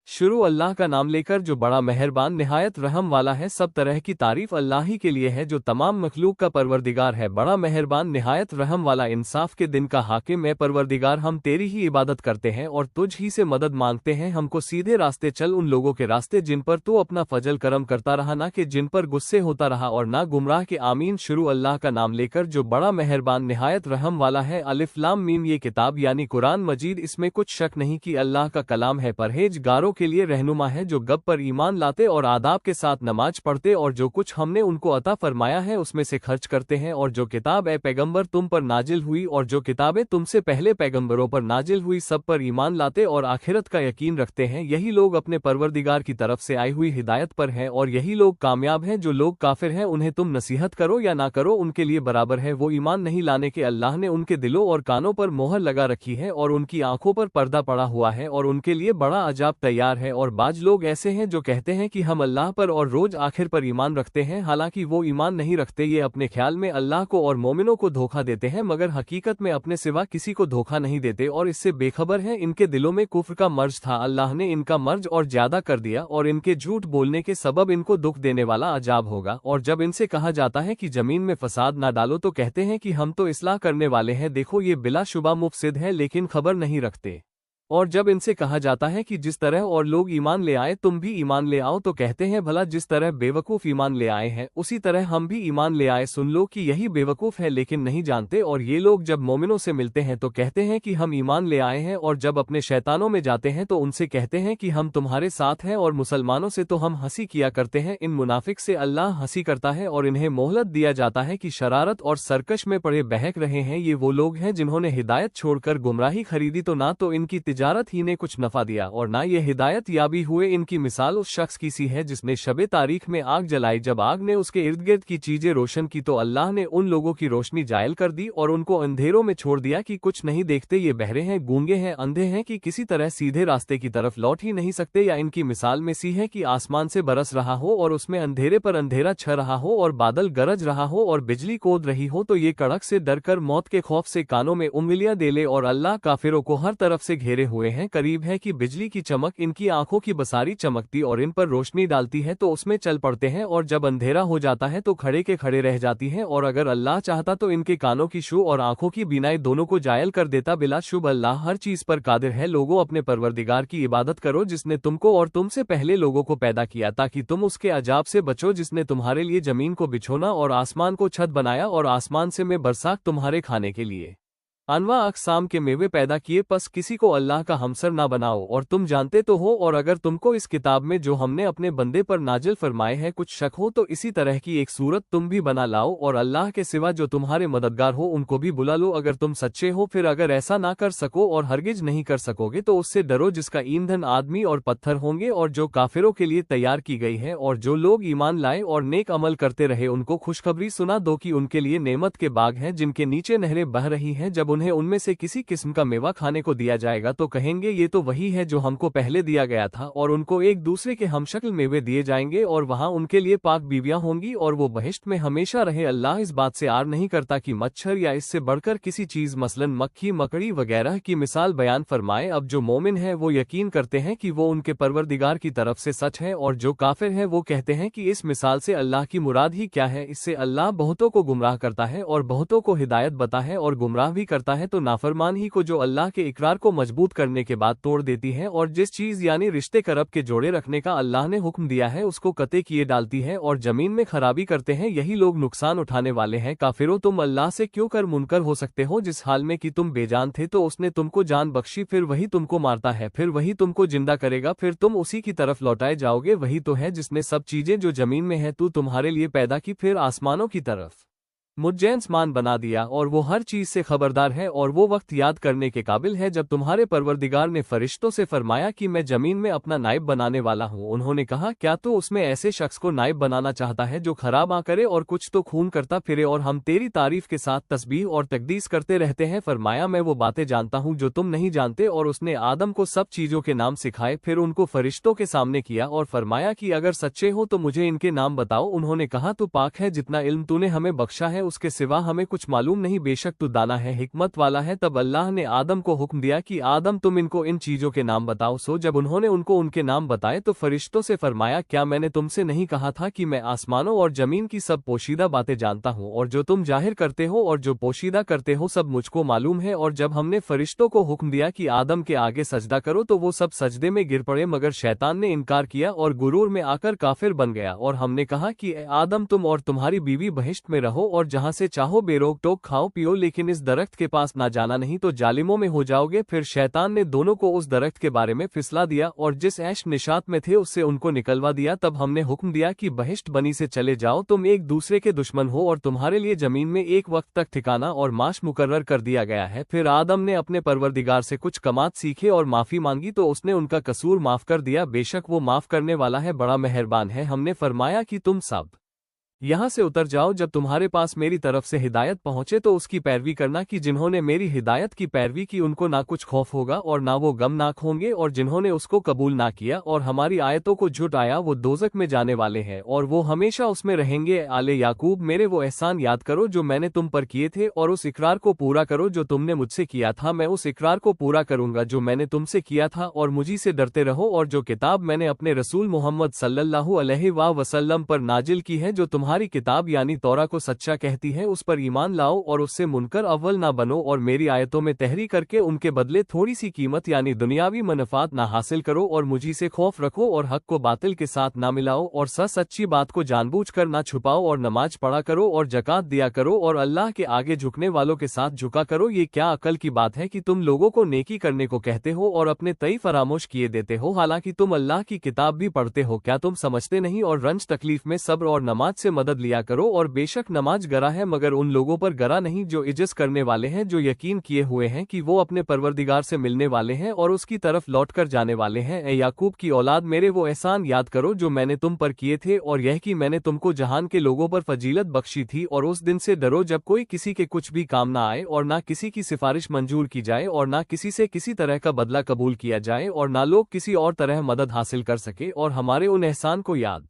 शुरू अल्लाह का नाम लेकर जो बड़ा मेहरबान निहायत रहम वाला है। सब तरह की तारीफ अल्लाह ही के लिए है जो तमाम मखलूक का परवरदिगार है, बड़ा मेहरबान निहायत रहम वाला, इंसाफ के दिन का हाकिम है। परवरदिगार हम तेरी ही इबादत करते हैं और तुझ ही से मदद मांगते हैं। हमको सीधे रास्ते चल, उन लोगों के रास्ते जिन पर तू अपना फजल करम करता रहा, ना कि जिन पर गुस्से होता रहा, और ना गुमराह के। आमीन। शुरू अल्लाह का नाम लेकर जो बड़ा मेहरबान निहायत रहम वाला है। अलिफ लाम मीम। ये किताब यानी कुरान मजीद, इसमें कुछ शक नहीं कि अल्लाह का कलाम है, परहेजगारों के लिए रहनुमा है जो गब पर ईमान लाते और आदाब के साथ नमाज पढ़ते और जो कुछ हमने उनको अता फरमाया है उसमें से खर्च करते हैं। और जो किताब ए पैगंबर तुम पर नाजिल हुई और जो किताबें तुमसे पहले पैगंबरों पर नाजिल हुई सब पर ईमान लाते और आखिरत का यकीन रखते हैं, यही लोग अपने परवरदिगार की तरफ से आई हुई हिदायत पर हैं और यही लोग कामयाब हैं। जो लोग काफिर हैं उन्हें तुम नसीहत करो या ना करो उनके लिए बराबर है, वो ईमान नहीं लाने के। अल्लाह ने उनके दिलों और कानों पर मोहर लगा रखी है और उनकी आंखों पर पर्दा पड़ा हुआ है और उनके लिए बड़ा अजाब तैयार है। और बाज लोग ऐसे हैं जो कहते हैं कि हम अल्लाह पर और रोज आखिर पर ईमान रखते हैं, हालांकि वो ईमान नहीं रखते। ये अपने ख्याल में अल्लाह को और मोमिनों को धोखा देते हैं, मगर हकीकत में अपने सिवा किसी को धोखा नहीं देते और इससे बेखबर हैं। इनके दिलों में कुफ्र का मर्ज था, अल्लाह ने इनका मर्ज और ज्यादा कर दिया और इनके झूठ बोलने के सबब इनको दुख देने वाला अजाब होगा। और जब इनसे कहा जाता है कि जमीन में फसाद ना डालो तो कहते हैं कि हम तो इस्लाह करने वाले हैं, देखो ये बिलाशुबा मुफसिद है लेकिन खबर नहीं रखते। और जब इनसे कहा जाता है कि जिस तरह और लोग ईमान ले आए तुम भी ईमान ले आओ तो कहते हैं भला जिस तरह बेवकूफ ईमान ले आए हैं उसी तरह हम भी ईमान ले आए, सुन लो कि यही बेवकूफ है लेकिन नहीं जानते। और ये लोग जब मोमिनों से मिलते हैं तो कहते हैं कि हम ईमान ले आए हैं और जब अपने शैतानों में जाते हैं तो उनसे कहते हैं कि हम तुम्हारे साथ हैं और मुसलमानों से तो हम हंसी किया करते हैं। इन मुनाफिक से अल्लाह हंसी करता है और इन्हें मोहलत दिया जाता है कि शरारत और सरकश में पड़े बहक रहे हैं। ये वो लोग हैं जिन्होंने हिदायत छोड़कर गुमराही खरीदी, तो ना तो इनकी तिजारत ही ने कुछ नफा दिया और ना ये हिदायत याबी हुए। इनकी मिसाल उस शख्स की सी है जिसने शबे तारीख में आग जलाई, जब आग ने उसके इर्द गिर्द की चीजें रोशन की तो अल्लाह ने उन लोगों की रोशनी जायल कर दी और उनको अंधेरों में छोड़ दिया कि कुछ नहीं देखते। ये बहरे हैं, गूंगे हैं, अंधे हैं कि किसी तरह सीधे रास्ते की तरफ लौट ही नहीं सकते। या इनकी मिसाल में सी है कि आसमान से बरस रहा हो और उसमें अंधेरे पर अंधेरा छा रहा हो और बादल गरज रहा हो और बिजली कूद रही हो, तो ये कड़क से डर कर मौत के खौफ से कानों में उंगलियां दे ले और अल्लाह काफिरों को हर तरफ से घेरे हुए हैं। करीब है कि बिजली की चमक इनकी आंखों की बसारी चमकती और इन पर रोशनी डालती है तो उसमें चल पड़ते हैं और जब अंधेरा हो जाता है तो खड़े के खड़े रह जाती हैं। और अगर अल्लाह चाहता तो इनके कानों की शू और आंखों की बीनाई दोनों को जायल कर देता। बिलाशुब अल्लाह हर चीज पर कादिर है। लोगों अपने परवरदिगार की इबादत करो जिसने तुमको और तुमसे पहले लोगों को पैदा किया ताकि तुम उसके अजाब से बचो, जिसने तुम्हारे लिए जमीन को बिछोना और आसमान को छत बनाया और आसमान से में बरसात तुम्हारे खाने के लिए अनवा अक़साम के मेवे पैदा किए, पस किसी को अल्लाह का हमसर ना बनाओ। और तुम जानते तो हो, और अगर तुमको इस किताब में जो हमने अपने बंदे पर नाजिल फरमाए है कुछ शक हो तो इसी तरह की एक सूरत तुम भी बना लाओ और अल्लाह के सिवा जो तुम्हारे मददगार हो उनको भी बुला लो अगर तुम सच्चे हो। फिर अगर ऐसा ना कर सको और हरगिज नहीं कर सकोगे तो उससे डरो जिसका ईंधन आदमी और पत्थर होंगे और जो काफिरों के लिए तैयार की गई है। और जो लोग ईमान लाए और नेक अमल करते रहे उनको खुशखबरी सुना दो कि उनके लिए नेमत के बाग हैं जिनके नीचे नहरें बह रही हैं। जब उन्हें उनमें से किसी किस्म का मेवा खाने को दिया जाएगा तो कहेंगे ये तो वही है जो हमको पहले दिया गया था, और उनको एक दूसरे के हमशक्ल मेवे दिए जाएंगे और वहां उनके लिए पाक बीवियां होंगी और वो बहिश्त में हमेशा रहे। अल्लाह इस बात से आर नहीं करता कि मच्छर या इससे बढ़कर किसी चीज मसलन मक्खी मकड़ी वगैरह की मिसाल बयान फरमाए। अब जो मोमिन है वो यकीन करते हैं कि वो उनके परवरदिगार की तरफ से सच है, और जो काफिर है वो कहते हैं कि इस मिसाल से अल्लाह की मुराद ही क्या है। इससे अल्लाह बहुतों को गुमराह करता है और बहुतों को हिदायत बता है और गुमराह भी करता है तो नाफरमान ही को जो अल्लाह के इकरार को मजबूत करने के बाद तोड़ देती है और जिस चीज यानी रिश्ते करब के जोड़े रखने का अल्लाह ने हुक्म दिया है उसको कते किए डालती है और जमीन में खराबी करते हैं, यही लोग नुकसान उठाने वाले हैं। काफिरों, तुम अल्लाह से क्यों कर मुनकर हो सकते हो जिस हाल में कि तुम बेजान थे तो उसने तुमको जान बख्शी, फिर वही तुमको मारता है, फिर वही तुमको जिंदा करेगा, फिर तुम उसी की तरफ लौटाए जाओगे। वही तो है जिसने सब चीजें जो जमीन में है तू तुम्हारे लिए पैदा की, फिर आसमानों की तरफ मुज्जैनसमान बना दिया, और वो हर चीज से खबरदार है। और वो वक्त याद करने के काबिल है जब तुम्हारे परवरदिगार ने फरिश्तों से फरमाया कि मैं जमीन में अपना नाइब बनाने वाला हूँ। उन्होंने कहा क्या तो उसमें ऐसे शख्स को नाइब बनाना चाहता है जो खराब आ करे और कुछ तो खून करता फिरे, और हम तेरी तारीफ के साथ तस्बीह और तकदीस करते रहते हैं। फरमाया मैं वो बातें जानता हूँ जो तुम नहीं जानते, और उसने आदम को सब चीजों के नाम सिखाए, फिर उनको फरिश्तों के सामने किया और फरमाया कि अगर सच्चे हो तो मुझे इनके नाम बताओ। उन्होंने कहा तू पाक है, जितना इल्म तूने हमें बख्शा है اس کے سوا ہمیں کچھ معلوم نہیں، بے شک تو دانا ہے، حکمت والا ہے۔ تب اللہ نے آدم کو حکم دیا کہ آدم تم ان کو ان چیزوں کے نام بتاؤ۔ سو جب انہوں نے ان کو ان کے نام بتائے تو فرشتوں سے فرمایا کیا میں نے تم سے نہیں کہا تھا کہ میں آسمانوں اور زمین کی سب پوشیدہ باتیں جانتا ہوں، اور جو تم ظاہر کرتے ہو اور جو پوشیدہ کرتے ہو سب مجھ کو معلوم ہے۔ اور جب ہم نے فرشتوں کو حکم دیا کہ آدم کے آگے سجدہ کرو تو وہ سب سجدے میں گر پڑے، مگر شیطان نے انکار کیا اور غرور میں آ کر کافر بن گیا۔ اور ہم نے کہا کہ اے آدم تم اور تمہاری بیوی بہشت میں رہو اور جہاں سے چاہو بے روک ٹوک کھاؤ پیو، لیکن اس درخت کے پاس نہ جانا، نہیں تو ظالموں میں ہو جاؤ گے۔ پھر شیطان نے دونوں کو اس درخت کے بارے میں پھسلا دیا اور جس عیش نشاط میں تھے اس سے ان کو نکلوا دیا۔ تب ہم نے حکم دیا کہ بہشت بنی سے چلے جاؤ، تم ایک دوسرے کے دشمن ہو اور تمہارے لیے زمین میں ایک وقت تک ٹھکانہ اور معاش مقرر کر دیا گیا ہے۔ پھر آدم نے اپنے پروردگار سے کچھ کمات سیکھے اور معافی مانگی تو اس نے ان کا قصور معاف کر دیا، بے شک وہ معاف کرنے والا ہے، بڑا مہربان ہے۔ ہم نے فرمایا کہ تم سب یہاں سے اتر جاؤ، جب تمہارے پاس میری طرف سے ہدایت پہنچے تو اس کی پیروی کرنا، کہ جنہوں نے میری ہدایت کی پیروی کی ان کو نہ کچھ خوف ہوگا اور نہ وہ غمناک ہوں گے، اور جنہوں نے اس کو قبول نہ کیا اور ہماری آیتوں کو جھٹلایا وہ دوزخ میں جانے والے ہیں اور وہ ہمیشہ اس میں رہیں گے۔ آل یعقوب میرے وہ احسان یاد کرو جو میں نے تم پر کیے تھے، اور اس اقرار کو پورا کرو جو تم نے مجھ سے کیا تھا، میں اس اقرار کو پورا کروں گا جو میں نے تم سے کیا تھا، اور مجھی سے ڈرتے رہو، اور جو کتاب میں نے اپنے رسول محمد صلی اللہ علیہ وسلم پر نازل کی ہے، جو تمہاری کتاب یعنی تورا کو سچا کہتی ہے، اس پر ایمان لاؤ اور اس سے منکر اول نہ بنو، اور میری آیتوں میں تحریک کر کے ان کے بدلے تھوڑی سی قیمت یعنی دنیاوی منفعت نہ حاصل کرو، اور مجھی سے خوف رکھو اور حق کو باطل کے ساتھ نہ ملاؤ، اور سچی بات کو جان بوجھ کر نہ چھپاؤ، اور نماز پڑھا کرو اور زکوٰۃ دیا کرو، اور اللہ کے آگے جھکنے والوں کے ساتھ جھکا کرو۔ یہ کیا عقل کی بات ہے کہ تم لوگوں کو نیکی کرنے کو کہتے ہو اور اپنے تئی فراموش کیے دیتے ہو، حالانکہ تم اللہ کی کتاب بھی پڑھتے ہو، کیا تم سمجھتے نہیں؟ اور رنج تکلیف میں صبر اور نماز سے مدد لیا کرو، اور بے شک نماز گرا ہے مگر ان لوگوں پر گرا نہیں جو عجز کرنے والے ہیں، جو یقین کیے ہوئے ہیں کہ وہ اپنے پروردگار سے ملنے والے ہیں اور اس کی طرف لوٹ کر جانے والے ہیں۔ اے یعقوب کی اولاد میرے وہ احسان یاد کرو جو میں نے تم پر کیے تھے، اور یہ کہ میں نے تم کو جہان کے لوگوں پر فضیلت بخشی تھی، اور اس دن سے ڈرو جب کوئی کسی کے کچھ بھی کام نہ آئے، اور نہ کسی کی سفارش منظور کی جائے، اور نہ کسی سے کسی طرح کا بدلہ قبول کیا جائے، اور نہ لوگ کسی اور طرح مدد حاصل کر سکے۔ اور ہمارے ان احسان کو یاد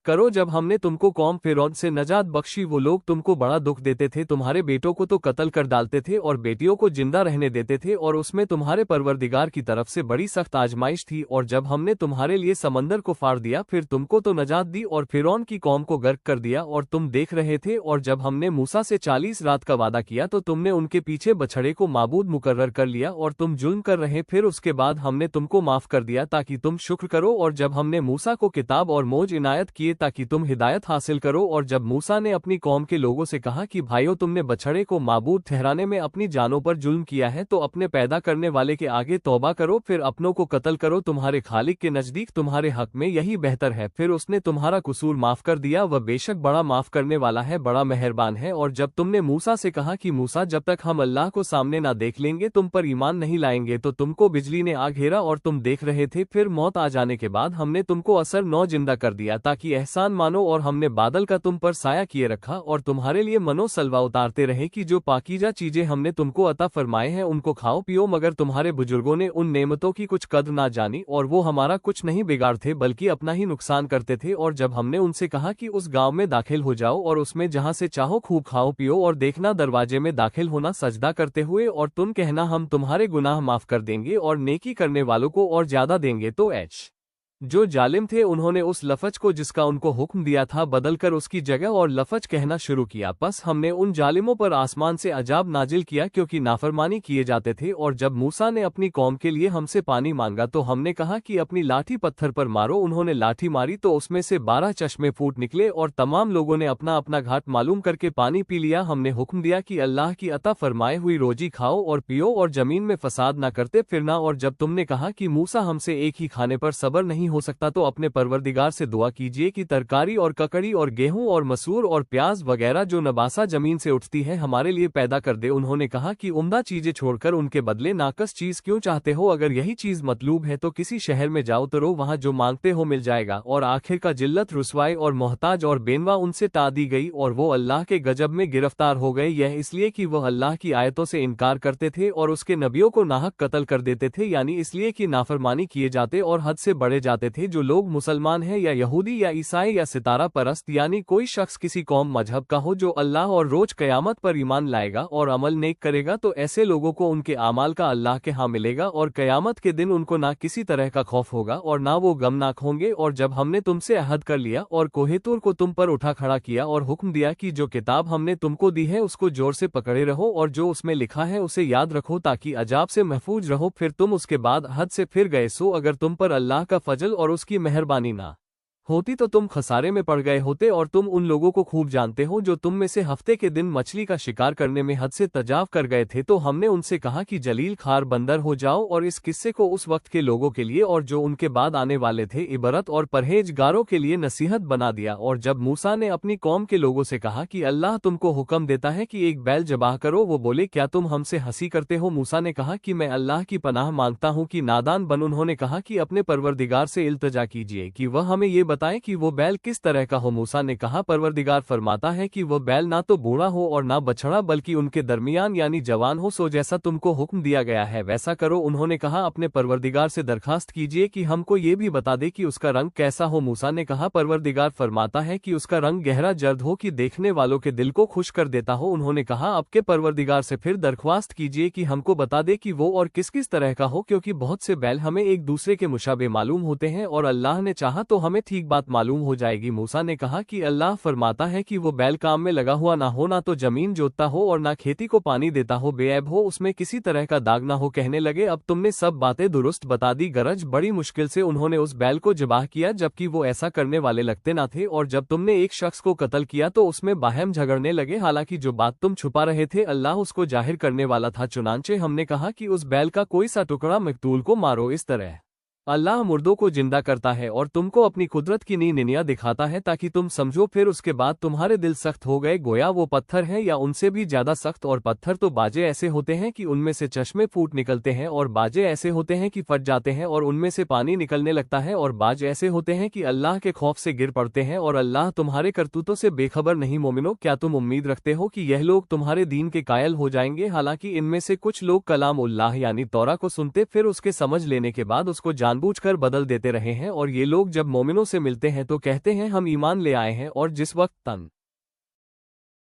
کرو جب ہم نے تم کو قوم فرعون سے نجات بخشی، وہ لوگ تم کو بڑا دکھ دیتے تھے، تمہارے بیٹوں کو تو قتل کر ڈالتے تھے اور بیٹیوں کو زندہ رہنے دیتے تھے، اور اس میں تمہارے پروردگار کی طرف سے بڑی سخت آزمائش تھی۔ اور جب ہم نے تمہارے لیے سمندر کو پھاڑ دیا پھر تم کو تو نجات دی اور فرعون کی قوم کو غرق کر دیا، اور تم دیکھ رہے تھے۔ اور جب ہم نے موسیٰ سے 40 رات کا وعدہ کیا تو تم نے ان کے پیچھے بچھڑے کو معبود مقرر کر لیا اور تم ظلم کر رہے، پھر اس کے بعد ہم نے تم کو معاف کر دیا تاکہ تم شکر کرو۔ اور جب ہم نے موسیٰ کو کتاب اور موج عنایت کیے تاکہ تم ہدایت حاصل کرو، اور جب موسیٰ نے اپنی قوم کے لوگوں سے کہا کہ بھائیو تم نے بچھڑے کو معبود ٹھہرانے میں اپنی جانوں پر ظلم کیا ہے تو اپنے پیدا کرنے والے کے آگے توبہ کرو، پھر اپنوں کو قتل کرو، تمہارے خالق کے نزدیک تمہارے حق میں یہی بہتر ہے، پھر اس نے تمہارا قصور معاف کر دیا، وہ بے شک بڑا معاف کرنے والا ہے، بڑا مہربان ہے۔ اور جب تم نے موسیٰ سے کہا کہ موسیٰ جب تک ہم اللہ کو سامنے نہ دیکھ لیں گے تم پر ایمان نہیں لائیں گے، تو تم کو بجلی نے آ گھیرا اور تم دیکھ رہے تھے، پھر موت آ جانے کے بعد ہم نے تم کو اثر نو زندہ کر دیا تاکہ احسان مانو، اور ہم نے بادل کا تم پر سایہ کیے رکھا اور تمہارے لیے منو سلوا اتارتے رہے کہ جو پاکیزہ چیزیں ہم نے تم کو عطا فرمائے ہیں ان کو کھاؤ پیو، مگر تمہارے بزرگوں نے ان نعمتوں کی کچھ قدر نہ جانی، اور وہ ہمارا کچھ نہیں بگاڑتے بلکہ اپنا ہی نقصان کرتے تھے۔ اور جب ہم نے ان سے کہا کہ اس گاؤں میں داخل ہو جاؤ اور اس میں جہاں سے چاہو خوب کھاؤ پیو، اور دیکھنا دروازے میں داخل ہونا سجدہ کرتے ہوئے، اور تم کہنا ہم تمہارے گناہ معاف کر دیں گے اور نیکی کرنے والوں کو اور زیادہ دیں گے، تو جو ظالم تھے انہوں نے اس لفظ کو جس کا ان کو حکم دیا تھا بدل کر اس کی جگہ اور لفظ کہنا شروع کیا، پس ہم نے ان ظالموں پر آسمان سے عذاب نازل کیا کیونکہ نافرمانی کیے جاتے تھے۔ اور جب موسیٰ نے اپنی قوم کے لیے ہم سے پانی مانگا تو ہم نے کہا کہ اپنی لاٹھی پتھر پر مارو، انہوں نے لاٹھی ماری تو اس میں سے 12 چشمے پھوٹ نکلے، اور تمام لوگوں نے اپنا اپنا گھاٹ معلوم کر کے پانی پی لیا۔ ہم نے حکم دیا کہ اللہ کی عطا فرمائے ہوئی روزی کھاؤ اور پیو اور زمین میں فساد نہ کرتے پھرنا، اور جب تم نے کہا کہ موسیٰ ہم سے ایک ہی کھانے پر صبر نہیں ہو سکتا تو اپنے پروردگار سے دعا کیجیے کہ ترکاری اور ککڑی اور گیہوں اور مسور اور پیاز وغیرہ جو نباسا زمین سے اٹھتی ہے ہمارے لیے پیدا کر دے۔ انہوں نے کہا کہ عمدہ چیزیں چھوڑ کر ان کے بدلے ناقص چیز کیوں چاہتے ہو؟ اگر یہی چیز مطلوب ہے تو کسی شہر میں جاؤ تو رو، وہاں جو مانگتے ہو مل جائے گا۔ اور آخر کا ذلت رسوائی اور محتاج اور بینوا ان سے ٹا دی گئی، اور وہ اللہ کے غضب میں گرفتار ہو گئے، یہ اس لیے کہ وہ اللہ کی آیتوں سے انکار کرتے تھے اور اس کے نبیوں کو ناحق قتل کر دیتے تھے، یعنی اس لیے کہ نافرمانی کیے جاتے اور حد سے بڑھے جاتے जाते थे जो लोग मुसलमान हैं या यहूदी या ईसाई या सितारा परस्त यानी कोई शख्स किसी कौम मजहब का हो जो अल्लाह और रोज क़यामत पर ईमान लाएगा और अमल नेक करेगा तो ऐसे लोगों को उनके आमाल का अल्लाह के यहाँ मिलेगा और क़यामत के दिन उनको ना किसी तरह का खौफ होगा और ना वो गमनाक होंगे। और जब हमने तुमसे अहद कर लिया और कोहे तूर को तुम पर उठा खड़ा किया और हुक्म दिया कि जो किताब हमने तुमको दी है उसको जोर से पकड़े रहो और जो उसमें लिखा है उसे याद रखो ताकि अजाब से महफूज रहो, फिर तुम उसके बाद हद से फिर गए, सो अगर तुम पर अल्लाह का फजल और उसकी मेहरबानी ना होती तो तुम खसारे में पड़ गए होते। और तुम उन लोगों को खूब जानते हो जो तुम में से हफ्ते के दिन मछली का शिकार करने में हद से तजाव कर गए थे, तो हमने उनसे कहा कि जलील खार बंदर हो जाओ। और इस किस्से को उस वक्त के लोगों के लिए और जो उनके बाद आने वाले थे इबरत और परहेजगारों के लिए नसीहत बना दिया। और जब मूसा ने अपनी कौम के लोगों से कहा कि अल्लाह तुमको हुक्म देता है कि एक बैल जबाह करो, वो बोले क्या तुम हमसे हंसी करते हो? मूसा ने कहा कि मैं अल्लाह की पनाह मांगता हूँ कि नादान बन। उन्होंने कहा कि अपने परवरदिगार से इल्तजा कीजिए कि वह हमें ये बताएं कि वो बैल किस तरह का हो। मूसा ने कहा परवरदिगार फरमाता है कि वो बैल ना तो बूढ़ा हो और ना बछड़ा बल्कि उनके दरमियान यानी जवान हो, सो जैसा तुमको हुक्म दिया गया है वैसा करो। उन्होंने कहा अपने परवरदिगार से दरखास्त कीजिए कि हमको ये भी बता दे कि उसका रंग कैसा हो। मूसा ने कहा परवरदिगार फरमाता है कि उसका रंग गहरा जर्द हो कि देखने वालों के दिल को खुश कर देता हो। उन्होंने कहा आपके परवरदिगार से फिर दरख्वास्त कीजिए कि हमको बता दे कि वो और किस किस तरह का हो, क्योंकि बहुत से बैल हमें एक दूसरे के मुशाबे मालूम होते हैं और अल्लाह ने चाहा तो हमें ठीक बात मालूम हो जाएगी। मूसा ने कहा कि अल्लाह फरमाता है कि वो बैल काम में लगा हुआ ना हो, ना तो जमीन जोतता हो और ना खेती को पानी देता हो, बेऐब हो, उसमें किसी तरह का दाग ना हो। कहने लगे अब तुमने सब बातें दुरुस्त बता दी। गरज बड़ी मुश्किल से उन्होंने उस बैल को जबाह किया जबकि वो ऐसा करने वाले लगते ना थे। और जब तुमने एक शख्स को कत्ल किया तो उसमें बाहम झगड़ने लगे, हालांकि जो बात तुम छुपा रहे थे अल्लाह उसको जाहिर करने वाला था। चुनांचे हमने कहा कि उस बैल का कोई सा टुकड़ा मकतूल को मारो। इस तरह अल्लाह मुर्दों को जिंदा करता है और तुमको अपनी कुदरत की नी निनिया दिखाता है ताकि तुम समझो। फिर उसके बाद तुम्हारे दिल सख्त हो गए, गोया वो पत्थर है या उनसे भी ज्यादा सख्त। और पत्थर तो बाजे ऐसे होते हैं कि उनमें से चश्मे फूट निकलते हैं और बाजे ऐसे होते हैं कि फट जाते हैं और उनमें से पानी निकलने लगता है और बाज ऐसे होते हैं कि अल्लाह के खौफ से गिर पड़ते हैं और अल्लाह तुम्हारे करतूतों से बेखबर नहीं। मोमिनो, क्या तुम उम्मीद रखते हो कि यह लोग तुम्हारे दीन के कायल हो जाएंगे? हालांकि इनमें से कुछ लोग कलाम उल्लाह यानी तौरा को सुनते फिर उसके समझ लेने के बाद उसको जानबूझकर बदल देते रहे हैं। और ये लोग जब मोमिनों से मिलते हैं तो कहते हैं हम ईमान ले आए हैं, और जिस वक्त तन